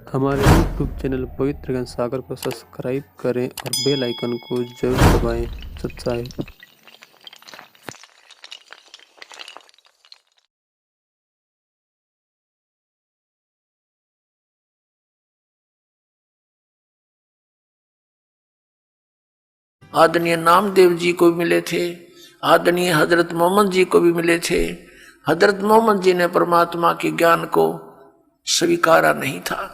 हमारे YouTube channel पवित्र ज्ञान सागर को सब्सक्राइब करें और बेल आइकन को जरूर दबाएं। सत साहिब। आदरणीय नामदेव जी को भी मिले थे, आदरणीय हजरत मोहम्मद जी को भी मिले थे। हजरत मोहम्मद जी ने परमात्मा के ज्ञान को स्वीकारा नहीं था,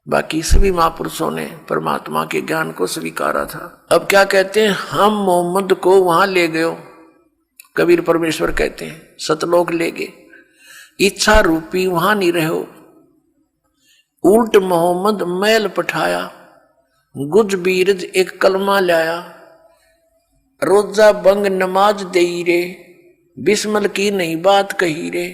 बाकी सभी महापुरुषों ने परमात्मा के ज्ञान को स्वीकारा था। अब क्या कहते हैं, हम मोहम्मद को वहां ले गए। कबीर परमेश्वर कहते हैं सतलोक ले गए, इच्छा रूपी वहां नहीं रहो। उल्ट मोहम्मद मैल पठाया, गुज बीरज एक कलमा लाया। रोजा बंग नमाज दई रे, बिस्मल की नई बात कही रे।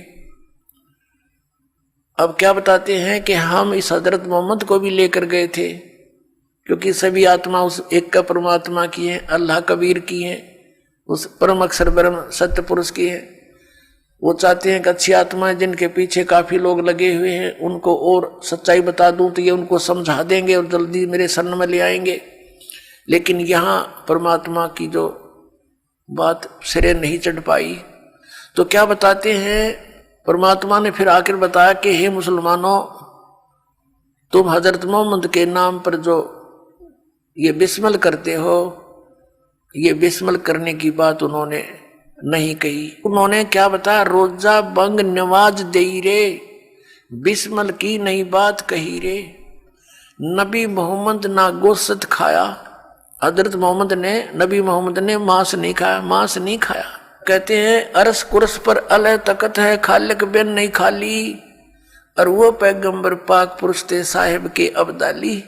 अब क्या बताते हैं कि हम इस हजरत मोहम्मद को भी लेकर गए थे, क्योंकि सभी आत्मा उस एक का परमात्मा की है, अल्लाह कबीर की है, उस परम अक्षर ब्रह्म सत्य पुरुष की है। वो चाहते हैं कि अच्छी आत्माएं जिनके पीछे काफी लोग लगे हुए हैं उनको और सच्चाई बता दूं तो ये उनको समझा देंगे और जल्दी मेरे शरण में ले आएंगे। लेकिन यहाँ परमात्मा की जो बात सिरे नहीं चढ़ पाई, तो क्या बताते हैं, परमात्मा ने फिर आखिर बताया कि हे मुसलमानों, तुम हजरत मोहम्मद के नाम पर जो ये बिस्मिल करते हो, ये बिस्मिल करने की बात उन्होंने नहीं कही। उन्होंने क्या बताया, रोजा बंग नवाज दई रे, बिस्मिल की नई बात कही रे। नबी मोहम्मद ना गोश्त खाया, हजरत मोहम्मद ने, नबी मोहम्मद ने मांस नहीं खाया, मांस नहीं खाया। कहते हैं अरस कुरस पर अलह तकत है, खालिक बिन नहीं खाली। और वो पैगंबर पाक पुरुष थे साहिब के अब्दाली।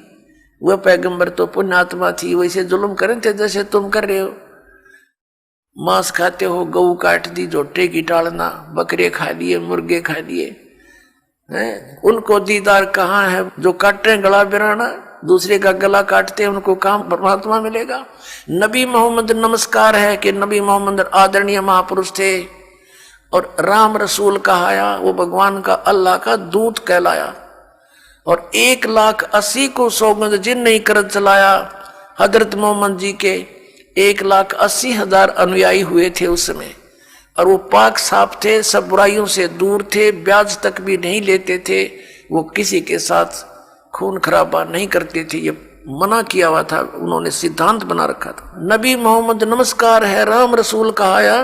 वह पैगंबर तो पुण्यात्मा थी, वैसे जुल्म करें थे जैसे तुम कर रहे हो। मांस खाते हो, गऊ काट दी, जोटे की टालना, बकरे खा लिए, मुर्गे खा लिए हैं। उनको दीदार कहाँ है, जो काटे गला बिराना, दूसरे का गला काटते हैं, उनको काम परमात्मा मिलेगा। नबी मोहम्मद नमस्कार है कि नबी मोहम्मद आदरणीय महापुरुष थे और राम रसूल कहाया, वो भगवान का अल्लाह का दूत कहलाया। और 1,80,000 को सौगंध जिन नहीं कर चलाया। हजरत मोहम्मद जी के 1,80,000 अनुयायी हुए थे उस समय, और वो पाक साफ थे, सब बुराइयों से दूर थे, ब्याज तक भी नहीं लेते थे, वो किसी के साथ खून खराबा नहीं करते थे, ये मना किया हुआ था, उन्होंने सिद्धांत बना रखा था। नबी मोहम्मद नमस्कार है, राम रसूल कहाया,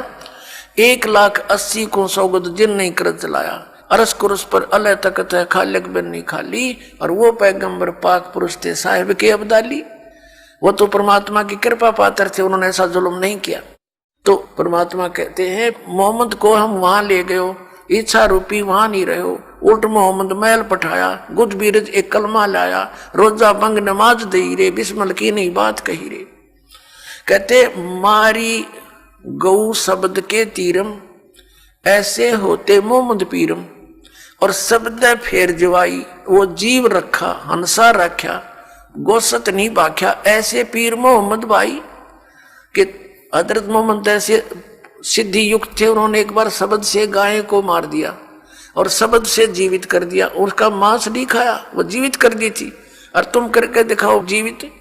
1,80,000 को सौगंध जिन नहीं कर चलाया। अरस कुरस पर अलह तकत है, खालिक बिन नहीं खाली। और वो पैगंबर पाक पुरुष थे साहिब के अब्दाली, वो तो परमात्मा की कृपा पात्र थे, उन्होंने ऐसा जुल्म नहीं किया। तो परमात्मा कहते हैं मोहम्मद को हम वहां ले गए, इच्छा रूपी वहां नहीं रहे। उल्ट मोहम्मद मैल पठाया, गुज बीरज एक कलमा लाया। रोजा बंग नमाज दई रे, बिस्मल की नहीं बात कही रे। कहते मारी गऊ शब्द के तीरम, ऐसे होते मोहम्मद पीरम। और शब्द फेर जवाई, वो जीव रखा हंसा रखा, गोसत नहीं बाख्या, ऐसे पीर मोहम्मद भाई। कि हजरत मोहम्मद ऐसे सिद्धि युक्त थे, उन्होंने एक बार शब्द से गाय को मार दिया और शब्द से जीवित कर दिया। उसका मांस नहीं खाया, वो जीवित कर दी थी, और तुम करके दिखाओ जीवित।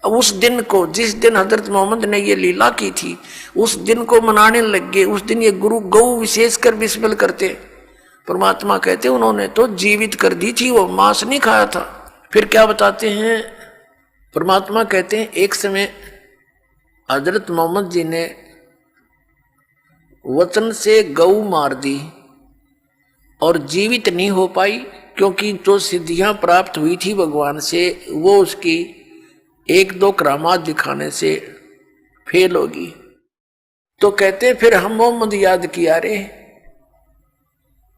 उस दिन को, जिस दिन हजरत मोहम्मद ने ये लीला की थी, उस दिन को मनाने लग गए। उस दिन ये गुरु गौ विशेष कर बिस्मिल करते। परमात्मा कहते उन्होंने तो जीवित कर दी थी, वो मांस नहीं खाया था। फिर क्या बताते हैं, परमात्मा कहते हैं एक समय हजरत मोहम्मद जी ने वचन से गऊ मार दी और जीवित नहीं हो पाई, क्योंकि जो सिद्धियां प्राप्त हुई थी भगवान से, वो उसकी 1-2 करामात दिखाने से फेल होगी। तो कहते फिर हम मोहम्मद याद किया रे।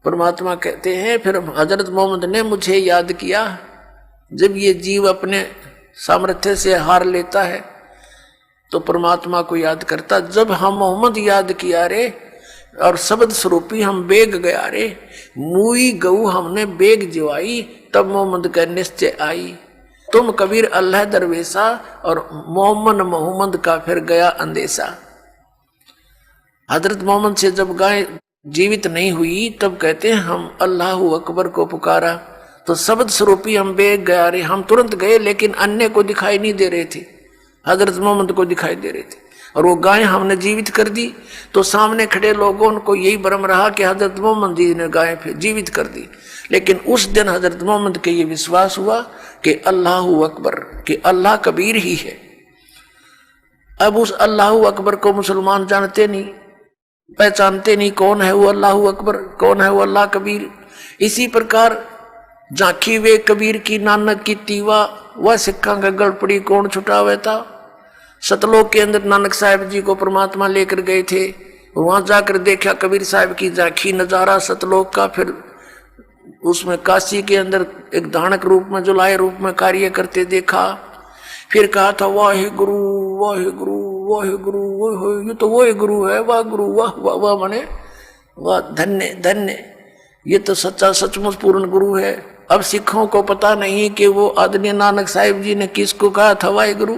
परमात्मा कहते हैं फिर हजरत मोहम्मद ने मुझे याद किया। जब ये जीव अपने सामर्थ्य से हार लेता है तो परमात्मा को याद करता। जब हम मोहम्मद याद किया रे और शब्द स्वरूपी हम बेग गया रे, मुई गऊ हमने बेग जिवाई, तब मोहम्मद का निश्चय आई। तुम कबीर अल्लाह दरवेशा, और मोहम्मद का फिर गया अंदेशा। हजरत मोहम्मद से जब गाय जीवित नहीं हुई, तब कहते हैं हम अल्लाह अकबर को पुकारा, तो शब्द स्वरूपी हम बेग गया रे, हम तुरंत गए, लेकिन अन्य को दिखाई नहीं दे रहे थे, हजरत मोहम्मद को दिखाई दे रहे थे। और वो गाय हमने जीवित कर दी, तो सामने खड़े लोगों को यही भ्रम रहा कि हजरत मोहम्मद जी ने गाय फिर जीवित कर दी। लेकिन उस दिन हजरत मोहम्मद के ये विश्वास हुआ कि अल्लाहु अकबर, कि अल्लाह कबीर ही है। अब उस अल्लाहु अकबर को मुसलमान जानते नहीं, पहचानते नहीं, कौन है वो अल्लाहु अकबर, कौन है वो अल्लाह कबीर। इसी प्रकार झांकी वे कबीर की नानक की तीवा, वह सिक्का का गड़पड़ी कौन छुटावे था। सतलोक के अंदर नानक साहब जी को परमात्मा लेकर गए थे, वहां जाकर देखा कबीर साहब की झांकी नजारा सतलोक का। फिर उसमें काशी के अंदर एक दानक रूप में, जुलाए रूप में कार्य करते देखा। फिर कहा था वाहे गुरु वाहे गुरु वाहे गुरु, ये तो वो गुरु है, वाह गुरु वाह वाह वाह, माने वाह, धन्य धन्य, ये तो सच्चा सचमुच पूर्ण गुरु है। अब सिखों को पता नहीं कि वो आदरणीय नानक साहिब जी ने किसको कहा था वाहे गुरु।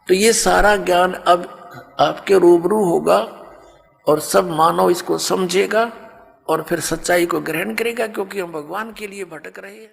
तो ये सारा ज्ञान अब आपके रूबरू होगा और सब मानव इसको समझेगा और फिर सच्चाई को ग्रहण करेगा, क्योंकि हम भगवान के लिए भटक रहे हैं।